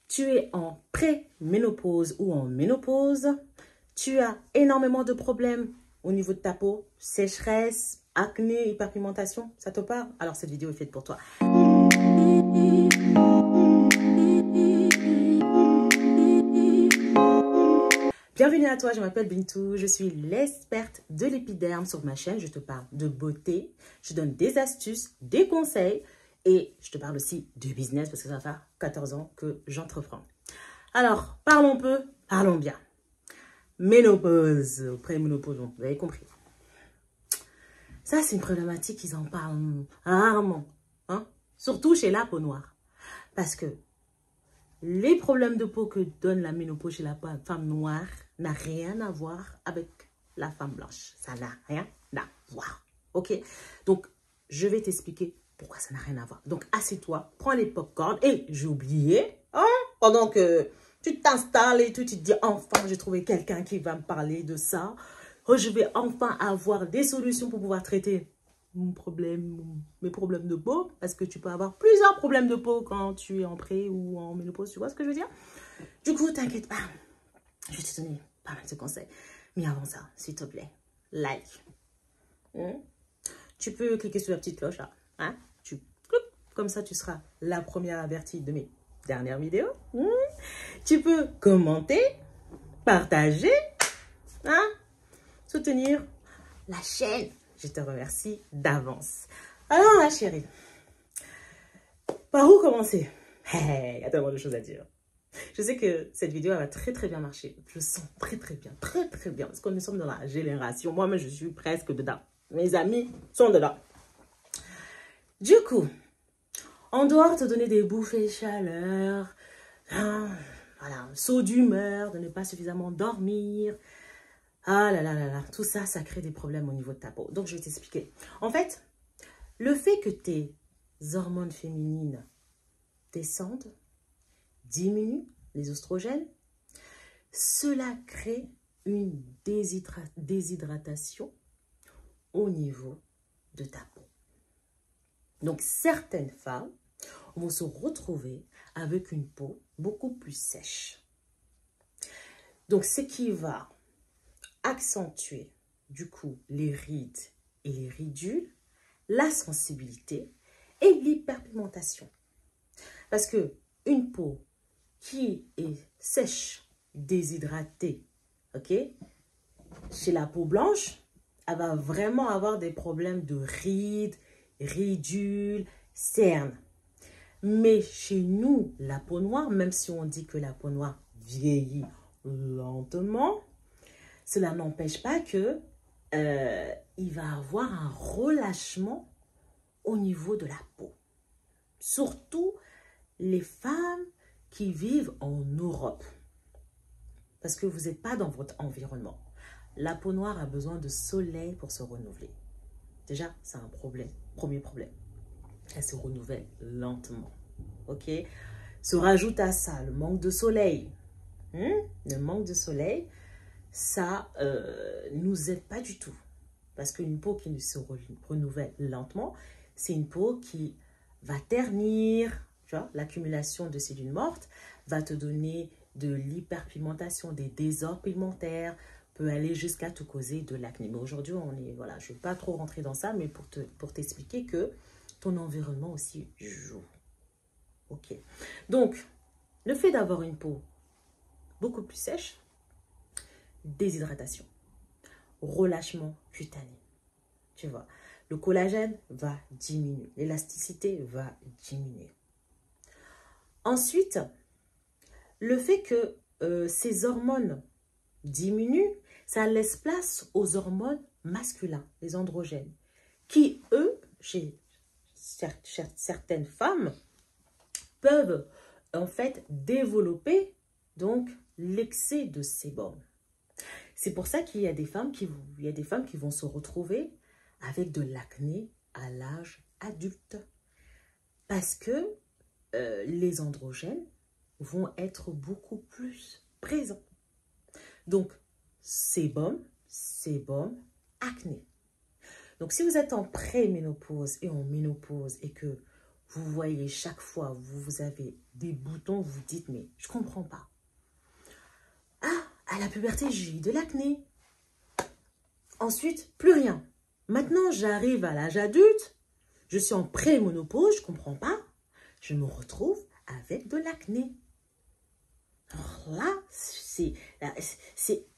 tu es en pré-ménopause ou en ménopause, tu as énormément de problèmes au niveau de ta peau, sécheresse, acné, hyperpigmentation, ça te parle? Alors cette vidéo est faite pour toi. Bienvenue à toi, je m'appelle Bintou, je suis l'experte de l'épiderme. Sur ma chaîne, je te parle de beauté, je donne des astuces, des conseils et je te parle aussi de business parce que ça va faire 14 ans que j'entreprends. Alors, parlons peu, parlons bien. Ménopause, pré-ménopause, vous avez compris. Ça, c'est une problématique, ils en parlent rarement, hein? Surtout chez la peau noire. Parce que les problèmes de peau que donne la ménopause chez la femme noire n'a rien à voir avec la femme blanche. Ça n'a rien à voir. Ok? Donc, je vais t'expliquer pourquoi ça n'a rien à voir. Donc, assieds-toi, prends les pop-corn. Et j'ai oublié, hein, pendant que tu t'installes et tout, tu te dis, enfin, j'ai trouvé quelqu'un qui va me parler de ça. Oh, je vais enfin avoir des solutions pour pouvoir traiter mes problèmes de peau. Parce que tu peux avoir plusieurs problèmes de peau quand tu es en pré ou en ménopause. Tu vois ce que je veux dire? Du coup, t'inquiète pas. Je vais te donner pas mal de conseils. Mais avant ça, s'il te plaît, like. Tu peux cliquer sur la petite cloche là. Hein? Comme ça, tu seras la première avertie de mes dernières vidéos. Tu peux commenter, partager, hein? Soutenir la chaîne. Je te remercie d'avance. Alors, ma chérie, par où commencer? Il y a tellement de choses à dire. Je sais que cette vidéo elle va très bien marcher. Je sens très bien, très bien. Parce que nous sommes dans la génération. Moi-même, je suis presque dedans. Mes amis sont dedans. Du coup, on doit te donner des bouffées de chaleur, voilà, un saut d'humeur, de ne pas suffisamment dormir. Ah là là, tout ça, ça crée des problèmes au niveau de ta peau. Donc, je vais t'expliquer. En fait, le fait que tes hormones féminines descendent, diminuent les oestrogènes, cela crée une déshydratation au niveau de ta peau. Donc, certaines femmes vont se retrouver avec une peau beaucoup plus sèche. Donc, ce qui va accentuer, du coup, les rides et les ridules, la sensibilité et l'hyperpigmentation. Parce que une peau qui est sèche, déshydratée, ok, chez la peau blanche, elle va vraiment avoir des problèmes de rides, ridules, cernes. Mais chez nous, la peau noire, même si on dit que la peau noire vieillit lentement, cela n'empêche pas que il va avoir un relâchement au niveau de la peau. Surtout les femmes qui vivent en Europe. Parce que vous n'êtes pas dans votre environnement. La peau noire a besoin de soleil pour se renouveler. Déjà, c'est un problème. Premier problème. Elle se renouvelle lentement. Ok? Se rajoute à ça le manque de soleil. Le manque de soleil, ça ne nous aide pas du tout. Parce qu'une peau qui se renouvelle lentement, c'est une peau qui va ternir. Tu vois, l'accumulation de cellules mortes va te donner de l'hyperpigmentation, des désordres pigmentaires, peut aller jusqu'à te causer de l'acné. Mais aujourd'hui, voilà, je ne vais pas trop rentrer dans ça, mais pour t'expliquer que ton environnement aussi joue. Ok. Donc, le fait d'avoir une peau beaucoup plus sèche, déshydratation, relâchement cutané. Tu vois, le collagène va diminuer, l'élasticité va diminuer. Ensuite, le fait que ces hormones diminuent, ça laisse place aux hormones masculines, les androgènes, qui, eux, chez certaines femmes, peuvent en fait développer donc l'excès de sébum. C'est pour ça qu'il y a des femmes qui vont se retrouver avec de l'acné à l'âge adulte. Parce que les androgènes vont être beaucoup plus présents. Donc, sébum, acné. Donc, si vous êtes en pré-ménopause et en ménopause et que vous voyez chaque fois, vous avez des boutons, vous dites, mais je ne comprends pas. Ah, à la puberté, j'ai eu de l'acné. Ensuite, plus rien. Maintenant, j'arrive à l'âge adulte, je suis en pré-ménopause, je ne comprends pas. Je me retrouve avec de l'acné. Alors là, c'est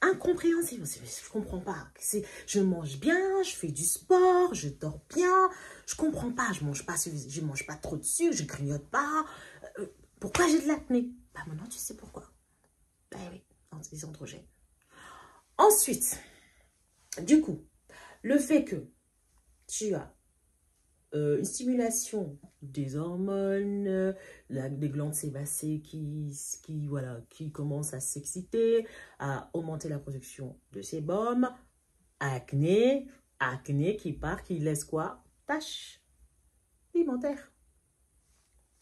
incompréhensible. Je ne comprends pas. Je mange bien, je fais du sport, je dors bien. Je ne comprends pas. Je mange pas trop de sucre, je ne grignote pas. Pourquoi j'ai de l'acné? Bah maintenant, tu sais pourquoi. Bah oui, les androgènes. Ensuite, du coup, le fait que tu as une stimulation des hormones, des glandes sébacées qui commencent à s'exciter, à augmenter la production de sébum, acné qui laisse quoi? Taches pigmentaires.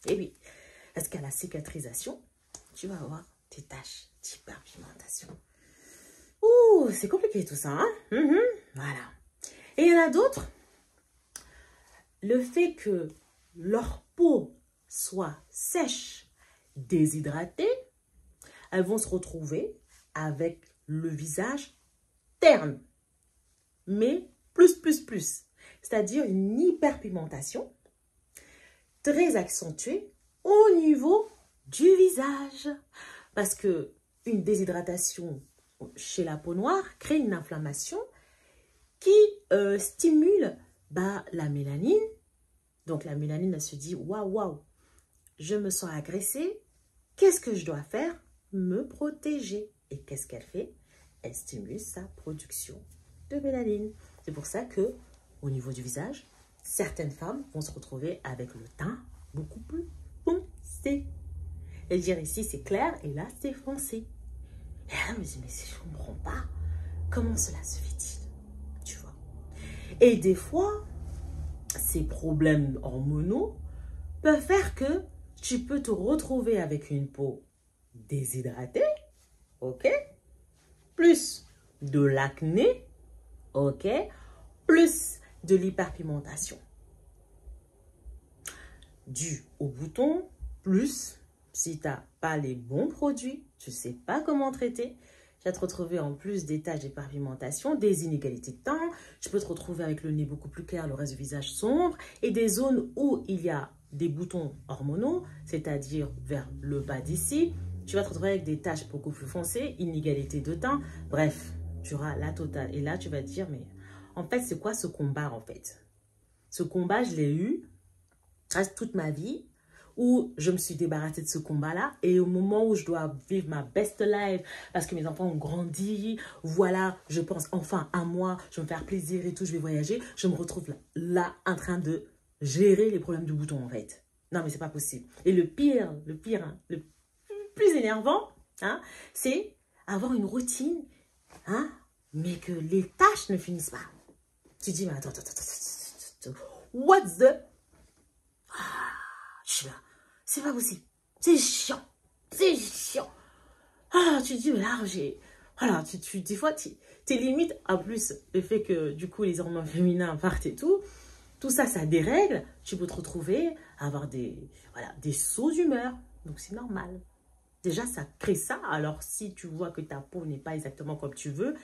Et oui, parce qu'à la cicatrisation, tu vas avoir tes taches d'hyperpigmentation. Ouh, c'est compliqué tout ça, hein? Voilà. Et il y en a d'autres. Le fait que leur peau soit sèche, déshydratée, elles vont se retrouver avec le visage terne, mais plus. C'est-à-dire une hyperpigmentation très accentuée au niveau du visage. Parce que une déshydratation chez la peau noire crée une inflammation qui stimule la mélanine. Donc la mélanine, elle se dit, waouh, je me sens agressée. Qu'est-ce que je dois faire? Me protéger. Et qu'est-ce qu'elle fait? Elle stimule sa production de mélanine. C'est pour ça que au niveau du visage, certaines femmes vont se retrouver avec le teint beaucoup plus foncé. Et dire ici c'est clair et là c'est foncé. Et là, je me dis, mais je ne comprends pas. Comment cela se fait-il? Tu vois? Et des fois, ces problèmes hormonaux peuvent faire que tu peux te retrouver avec une peau déshydratée, ok? Plus de l'acné, ok? Plus de l'hyperpigmentation. Dû au bouton, plus si tu n'as pas les bons produits, tu ne sais pas comment traiter, tu vas te retrouver en plus des taches d'hyperpigmentation, des inégalités de teint, tu peux te retrouver avec le nez beaucoup plus clair, le reste du visage sombre, et des zones où il y a des boutons hormonaux, c'est-à-dire vers le bas d'ici, tu vas te retrouver avec des taches beaucoup plus foncées, inégalités de teint, bref, tu auras la totale. Et là, tu vas te dire, mais en fait, c'est quoi ce combat en fait? Ce combat, je l'ai eu presque toute ma vie, où je me suis débarrassée de ce combat-là. Et au moment où je dois vivre ma best life, parce que mes enfants ont grandi, voilà, je pense enfin à moi, je vais me faire plaisir et tout, je vais voyager, je me retrouve là en train de gérer les problèmes du bouton, en fait. Non, mais c'est pas possible. Et le pire, hein, le plus énervant, hein, c'est avoir une routine, hein, mais que les tâches ne finissent pas. Tu dis, mais attends, what's the... je suis là, c'est pas possible, c'est chiant. Ah, tu te dis, mais là, voilà, des fois, t'es limite, en plus, le fait que, du coup, les hormones féminins partent et tout ça, ça dérègle, tu peux te retrouver à avoir des sauts d'humeur, donc c'est normal. Déjà, ça crée ça, alors si tu vois que ta peau n'est pas exactement comme tu veux,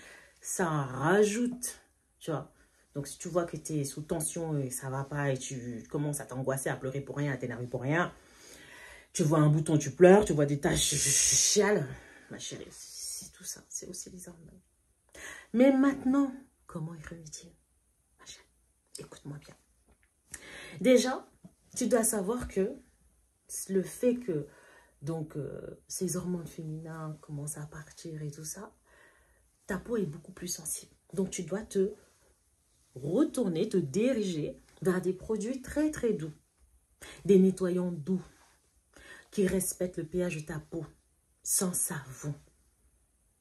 ça rajoute, tu vois. Donc, si tu vois que tu es sous tension et ça va pas et tu commences à t'angoisser, à pleurer pour rien, à t'énerver pour rien, tu vois un bouton, tu pleures, tu vois des taches, tu chiales. Ma chérie, c'est tout ça, c'est aussi les hormones. Mais maintenant, comment y remédier? Ma chérie, écoute-moi bien. Déjà, tu dois savoir que le fait que ces hormones féminines commencent à partir et tout ça, ta peau est beaucoup plus sensible. Donc, tu dois te retourner, te diriger vers des produits très très doux, des nettoyants doux qui respectent le pH de ta peau, sans savon.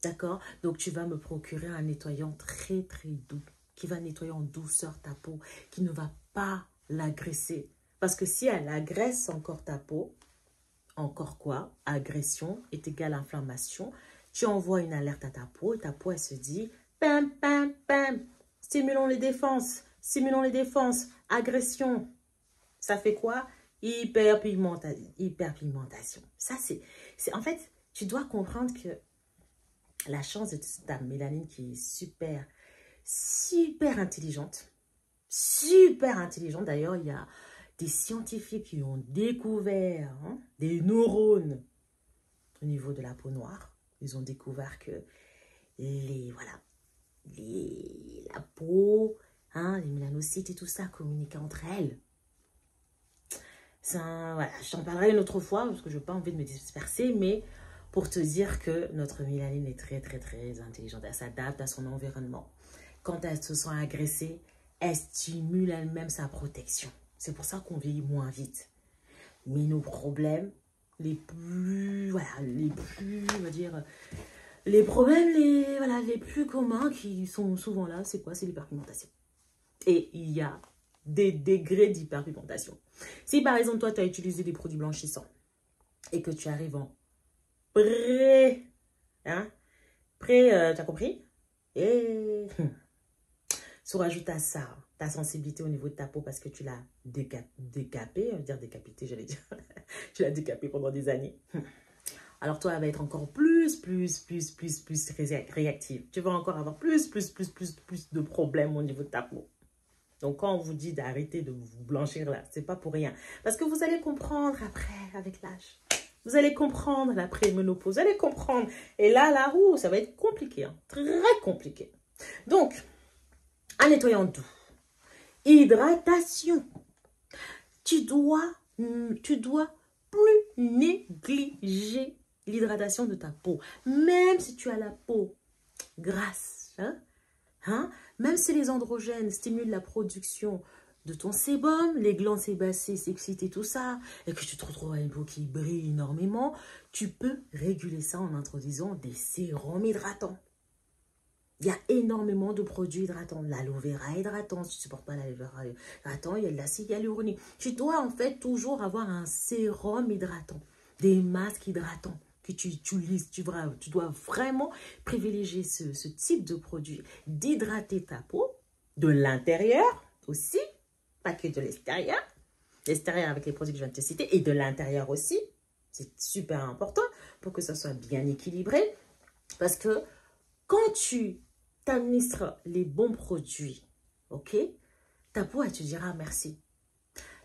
D'accord? Donc tu vas me procurer un nettoyant très très doux, qui va nettoyer en douceur ta peau, qui ne va pas l'agresser. Parce que si elle agresse encore ta peau, encore quoi? Agression est égale à inflammation. Tu envoies une alerte à ta peau et ta peau elle se dit pam pam pam. Stimulons les défenses, agression. Ça fait quoi? hyperpigmentation. Ça, c'est... En fait, tu dois comprendre que la chance de ta mélanine qui est super, super intelligente. Super intelligente. D'ailleurs, il y a des scientifiques qui ont découvert des neurones au niveau de la peau noire. Ils ont découvert que voilà, la peau, les mélanocytes et tout ça communiquent entre elles. Voilà, j'en parlerai une autre fois parce que je n'ai pas envie de me disperser, mais pour te dire que notre mélanine est très, très, très intelligente. Elle s'adapte à son environnement. Quand elle se sent agressée, elle stimule elle-même sa protection. C'est pour ça qu'on vieillit moins vite. Mais nos problèmes, les problèmes les plus communs qui sont souvent là, c'est quoi? C'est l'hyperpigmentation. Et il y a des degrés d'hyperpigmentation. Si par exemple, toi, tu as utilisé des produits blanchissants et que tu arrives en t'as compris? Et tu rajoutes à ça ta sensibilité au niveau de ta peau parce que tu l'as décapé, décapité, j'allais dire. Tu l'as décapé pendant des années. Alors toi, elle va être encore plus réactive. Tu vas encore avoir plus de problèmes au niveau de ta peau. Donc, quand on vous dit d'arrêter de vous blanchir là, c'est pas pour rien. Parce que vous allez comprendre après, avec l'âge. Vous allez comprendre la préménopause. Vous allez comprendre. Et là, la roue, ça va être compliqué. Très compliqué. Donc, un nettoyant doux. Hydratation. Tu dois plus négliger l'hydratation de ta peau. Même si tu as la peau grasse, même si les androgènes stimulent la production de ton sébum, les glandes sébacées s'excitent et tout ça, et que tu te retrouves à une peau qui brille énormément, tu peux réguler ça en introduisant des sérums hydratants. Il y a énormément de produits hydratants. L'aloe vera hydratant, si tu ne supportes pas l'aloe vera hydratant, il y a de l'acide hyaluronique. Tu dois en fait toujours avoir un sérum hydratant, des masques hydratants que tu utilises. Tu dois vraiment privilégier ce type de produit, d'hydrater ta peau, de l'intérieur aussi, pas que de l'extérieur. L'extérieur avec les produits que je viens de te citer et de l'intérieur aussi. C'est super important pour que ça soit bien équilibré. Parce que quand tu t'administres les bons produits, ok, ta peau, elle te dira merci.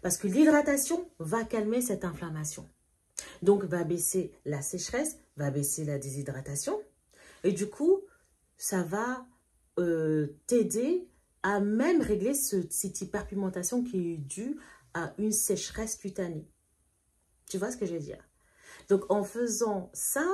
Parce que l'hydratation va calmer cette inflammation. Donc, va baisser la sécheresse, va baisser la déshydratation. Et du coup, ça va t'aider à même régler cette hyperpigmentation qui est due à une sécheresse cutanée. Tu vois ce que je veux dire? Donc, en faisant ça,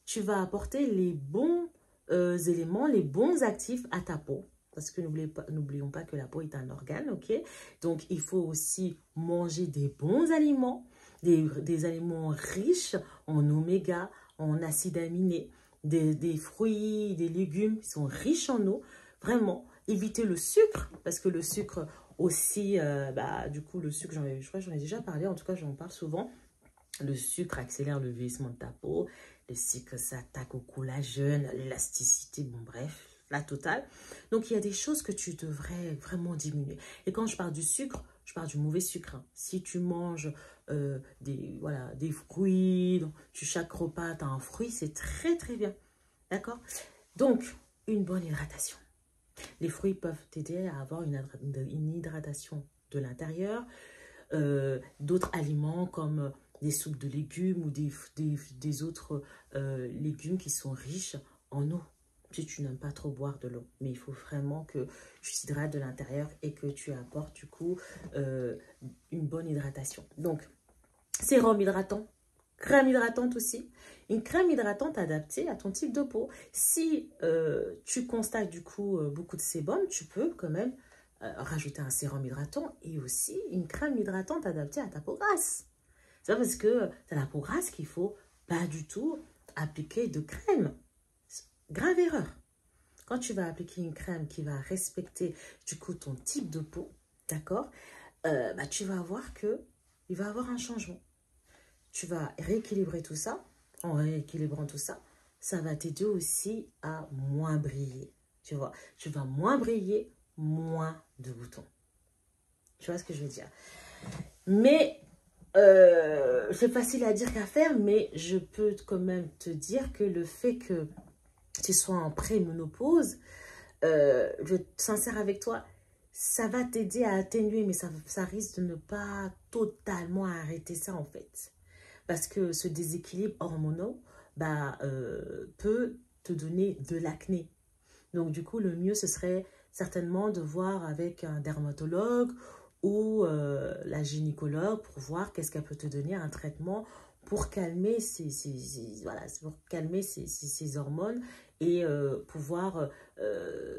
tu vas apporter les bons éléments, les bons actifs à ta peau. Parce que n'oublions pas que la peau est un organe, ok? Donc, il faut aussi manger des bons aliments, des aliments riches en oméga, en acides aminés, des fruits, des légumes qui sont riches en eau. Vraiment, éviter le sucre, parce que le sucre aussi, du coup, le sucre, je crois que j'en ai déjà parlé, en tout cas, j'en parle souvent. Le sucre accélère le vieillissement de ta peau. Le sucre s'attaque au collagène, l'élasticité, bon bref, la totale. Donc, il y a des choses que tu devrais vraiment diminuer. Et quand je parle du sucre, je parle du mauvais sucre. Si tu manges des fruits, chaque repas, tu as un fruit, c'est très très bien. D'accord? Donc, une bonne hydratation. Les fruits peuvent t'aider à avoir une hydratation de l'intérieur. D'autres aliments comme des soupes de légumes ou des autres légumes qui sont riches en eau. Si tu n'aimes pas trop boire de l'eau. Mais il faut vraiment que tu t'hydrates de l'intérieur et que tu apportes du coup une bonne hydratation. Donc, sérum hydratant, crème hydratante aussi. Une crème hydratante adaptée à ton type de peau. Si tu constates du coup beaucoup de sébum, tu peux quand même rajouter un sérum hydratant et aussi une crème hydratante adaptée à ta peau grasse. C'est pas parce que tu as la peau grasse qu'il faut pas du tout appliquer de crème. Grave erreur. Quand tu vas appliquer une crème qui va respecter du coup ton type de peau, d'accord, tu vas voir que il va y avoir un changement. Tu vas rééquilibrer tout ça. En rééquilibrant tout ça, ça va t'aider aussi à moins briller. Tu vois, tu vas moins briller, moins de boutons. Tu vois ce que je veux dire? Mais c'est facile à dire qu'à faire, mais je peux quand même te dire que le fait que tu sois en pré-ménopause, je vais être sincère avec toi, ça va t'aider à atténuer, mais ça risque de ne pas totalement arrêter ça en fait. Parce que ce déséquilibre hormonal peut te donner de l'acné. Donc du coup, le mieux, ce serait certainement de voir avec un dermatologue ou la gynécologue pour voir qu'est-ce qu'elle peut te donner, un traitement pour calmer ces hormones et pouvoir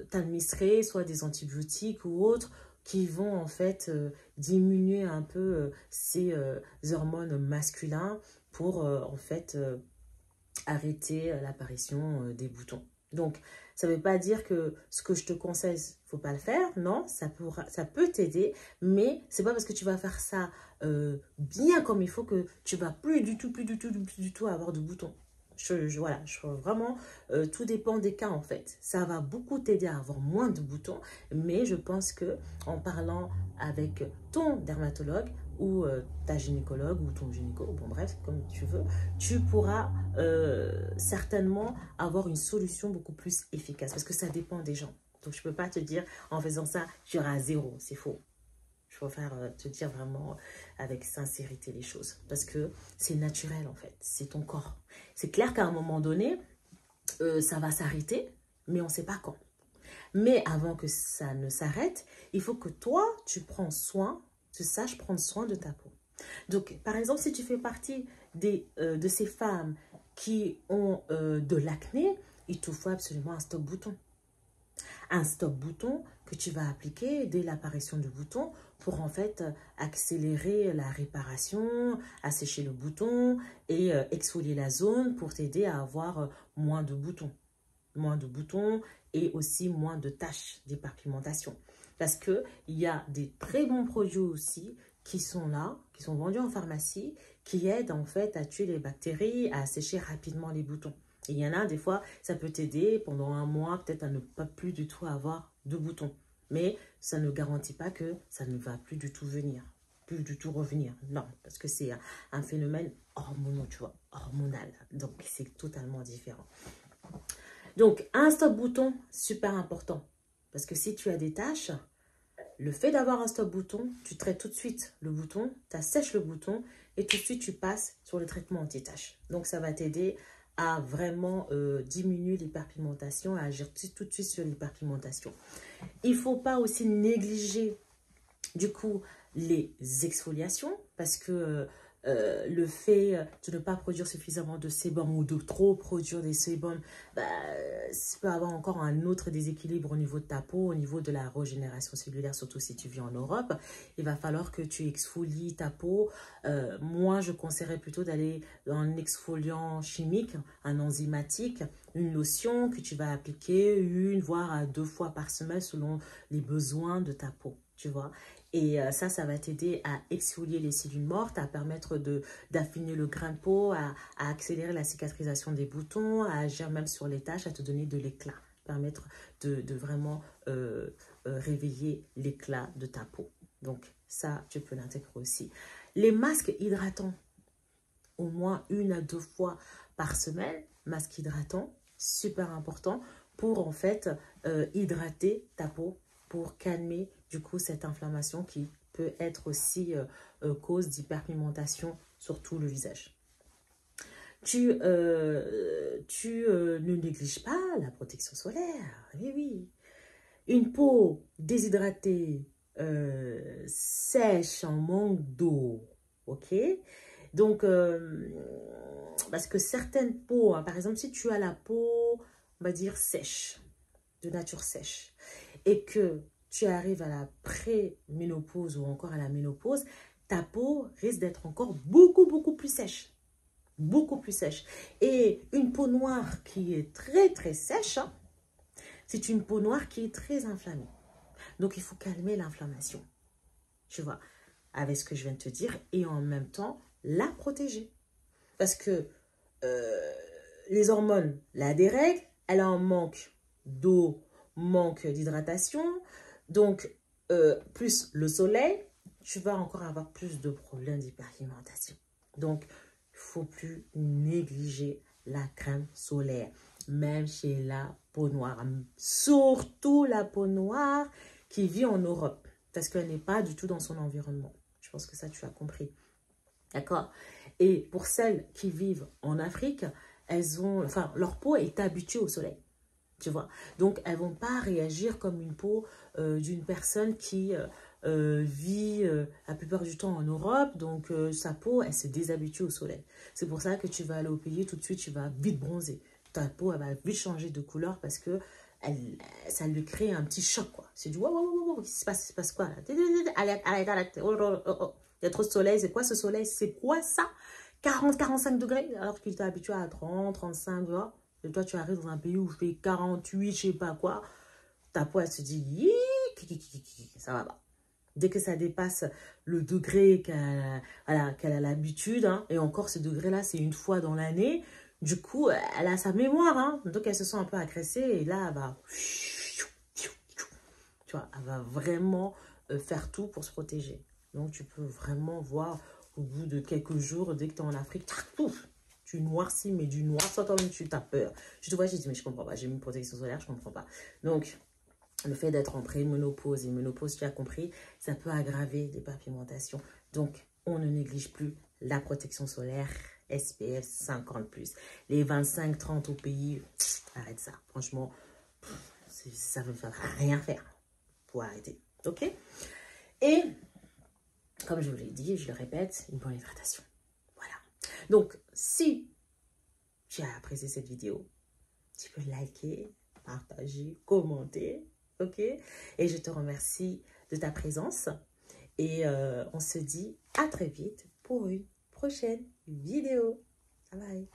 t'administrer soit des antibiotiques ou autres qui vont en fait diminuer un peu ces hormones masculins pour en fait arrêter l'apparition des boutons. Donc, ça ne veut pas dire que ce que je te conseille, il ne faut pas le faire. Non, ça peut t'aider, mais ce n'est pas parce que tu vas faire ça bien comme il faut que tu ne vas plus du tout avoir de boutons. Voilà, vraiment, tout dépend des cas en fait. Ça va beaucoup t'aider à avoir moins de boutons, mais je pense que en parlant avec ton dermatologue ou ta gynécologue ou ton gynéco, bon bref, comme tu veux, tu pourras certainement avoir une solution beaucoup plus efficace parce que ça dépend des gens. Donc je ne peux pas te dire en faisant ça, tu auras zéro, c'est faux. Je préfère te dire vraiment avec sincérité les choses. Parce que c'est naturel en fait. C'est ton corps. C'est clair qu'à un moment donné, ça va s'arrêter, mais on ne sait pas quand. Mais avant que ça ne s'arrête, il faut que toi, tu saches prendre soin de ta peau. Donc, par exemple, si tu fais partie de ces femmes qui ont de l'acné, il te faut absolument un stop bouton. Un stop bouton que tu vas appliquer dès l'apparition du bouton pour en fait accélérer la réparation, assécher le bouton et exfolier la zone pour t'aider à avoir moins de boutons. Moins de boutons et aussi moins de taches d'éparpimentation. Parce qu'il y a des très bons produits aussi qui sont là, qui sont vendus en pharmacie, qui aident en fait à tuer les bactéries, à assécher rapidement les boutons. Et il y en a des fois, ça peut t'aider pendant un mois, peut-être à ne pas plus du tout avoir de boutons. Mais ça ne garantit pas que ça ne va plus du tout venir, plus du tout revenir. Non, parce que c'est un phénomène hormonal, tu vois, hormonal. Donc, c'est totalement différent. Donc, un stop bouton, super important. Parce que si tu as des taches, le fait d'avoir un stop bouton, tu traites tout de suite le bouton, tu assèches le bouton et tout de suite tu passes sur le traitement anti-tache. Donc, ça va t'aider à vraiment diminuer l'hyperpigmentation, à agir tout de suite sur l'hyperpigmentation. Il ne faut pas aussi négliger du coup les exfoliations parce que le fait de ne pas produire suffisamment de sébum ou de trop produire des sébums, ça peut avoir encore un autre déséquilibre au niveau de ta peau, au niveau de la régénération cellulaire, surtout si tu vis en Europe. Il va falloir que tu exfolies ta peau. Moi, je conseillerais plutôt d'aller dans un exfoliant chimique, un enzymatique, une lotion que tu vas appliquer 1 voire 2 fois par semaine selon les besoins de ta peau, tu vois. Et ça va t'aider à exfolier les cellules mortes, à permettre d'affiner le grain de peau, à accélérer la cicatrisation des boutons, à agir même sur les taches, à te donner de l'éclat, permettre de vraiment réveiller l'éclat de ta peau. Donc ça, tu peux l'intégrer aussi. Les masques hydratants, au moins 1 à 2 fois par semaine, masque hydratant, super important pour en fait hydrater ta peau, pour calmer du coup cette inflammation qui peut être aussi cause d'hyperpigmentation sur tout le visage. Tu ne négliges pas la protection solaire. Oui, oui. Une peau déshydratée, sèche, en manque d'eau. Ok? Donc, parce que certaines peaux, hein, par exemple, si tu as la peau, on va dire sèche, de nature sèche, et que tu arrives à la pré-ménopause ou encore à la ménopause, ta peau risque d'être encore beaucoup plus sèche. Beaucoup plus sèche. Et une peau noire qui est très sèche, hein, c'est une peau noire qui est très inflammée. Donc, il faut calmer l'inflammation. Tu vois, avec ce que je viens de te dire, et en même temps, la protéger. Parce que les hormones, là, des règles, elle a un manque d'eau, manque d'hydratation. Donc, plus le soleil, tu vas encore avoir plus de problèmes d'hyperpigmentation. Donc, il ne faut plus négliger la crème solaire, même chez la peau noire. Surtout la peau noire qui vit en Europe, parce qu'elle n'est pas du tout dans son environnement. Je pense que ça, tu as compris. D'accord? Et pour celles qui vivent en Afrique, leur peau est habituée au soleil. Tu vois? Donc, elles ne vont pas réagir comme une peau d'une personne qui vit la plupart du temps en Europe. Donc, sa peau, elle se déshabitue au soleil. C'est pour ça que tu vas aller au pays, tout de suite, tu vas vite bronzer. Ta peau, elle va vite changer de couleur parce que ça lui crée un petit choc, quoi. C'est du, wow, il se passe quoi, là? Arrête. Oh. Il y a trop de soleil. C'est quoi ce soleil? C'est quoi ça? 40-45 degrés, alors qu'il t'est habitué à 30, 35, tu vois? Et toi, tu arrives dans un pays où il fait 48, je sais pas quoi. Ta peau, elle se dit, ça va pas. Dès que ça dépasse le degré qu'elle a l'habitude, hein, et encore ce degré-là, c'est une fois dans l'année, du coup, elle a sa mémoire, hein, donc elle se sent un peu agressée, et là, elle va, tu vois, elle va vraiment faire tout pour se protéger. Donc, tu peux vraiment voir au bout de quelques jours, dès que tu es en Afrique, tu noircis, mais du noir, soit toi-même, tu as peur. Je te vois, j'ai dit, mais je comprends pas, j'ai mis une protection solaire, je comprends pas. Donc, le fait d'être en préménopause et ménopause, tu as compris, ça peut aggraver l'hyperpigmentation. Donc, on ne néglige plus la protection solaire SPF 50+. Les 25-30 au pays, arrête ça. Franchement, ça ne va rien faire pour arrêter. OK? Et, comme je vous l'ai dit, je le répète, une bonne hydratation. Voilà. Donc, si tu as apprécié cette vidéo, tu peux liker, partager, commenter. OK? Et je te remercie de ta présence. Et on se dit à très vite pour une prochaine vidéo. Bye bye.